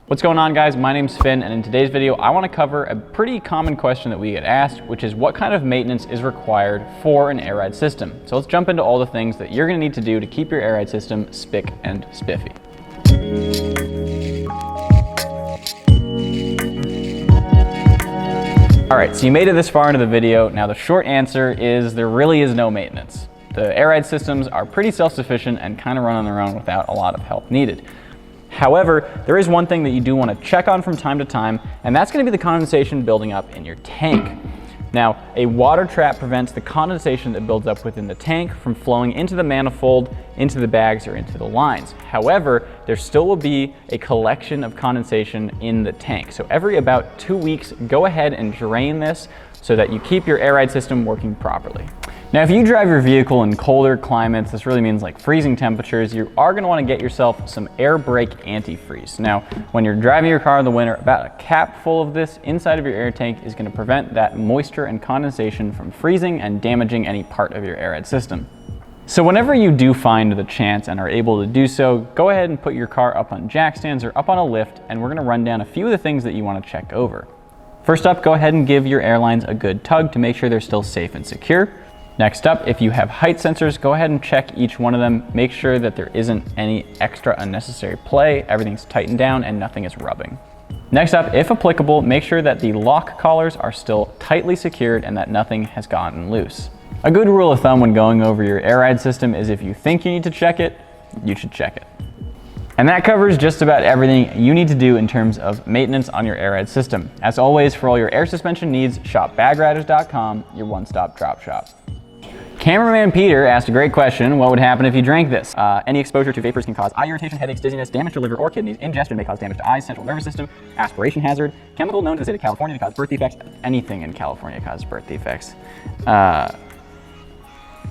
What's going on, guys? My name's Finn, and in today's video I want to cover a pretty common question that we get asked, which is what kind of maintenance is required for an air ride system. So let's jump into all the things that you're going to need to do to keep your air ride system spick and spiffy. Alright, so you made it this far into the video. Now the short answer is there really is no maintenance. The air ride systems are pretty self-sufficient and kind of run on their own without a lot of help needed. However, there is one thing that you do want to check on from time to time, and that's going to be the condensation building up in your tank. Now, a water trap prevents the condensation that builds up within the tank from flowing into the manifold, into the bags, or into the lines. However, there still will be a collection of condensation in the tank. So every about 2 weeks, go ahead and drain this so that you keep your air ride system working properly. Now, if you drive your vehicle in colder climates, this really means like freezing temperatures, you are going to want to get yourself some Airbrake antifreeze. Now, when you're driving your car in the winter, about a cap full of this inside of your air tank is going to prevent that moisture and condensation from freezing and damaging any part of your air ride system. So whenever you do find the chance and are able to do so, go ahead and put your car up on jack stands or up on a lift, and we're going to run down a few of the things that you want to check over. First up, go ahead and give your airlines a good tug to make sure they're still safe and secure. Next up, if you have height sensors, go ahead and check each one of them. Make sure that there isn't any extra unnecessary play, everything's tightened down, and nothing is rubbing. Next up, if applicable, make sure that the lock collars are still tightly secured and that nothing has gotten loose. A good rule of thumb when going over your air ride system is if you think you need to check it, you should check it. And that covers just about everything you need to do in terms of maintenance on your air ride system. As always, for all your air suspension needs, shop bagriders.com, your one-stop drop shop. Cameraman Peter asked a great question. What would happen if you drank this? Any exposure to vapors can cause eye irritation, headaches, dizziness, damage to liver or kidneys. Ingestion may cause damage to eyes, central nervous system, aspiration hazard, chemical known to the state of California to cause birth defects. Anything in California causes birth defects.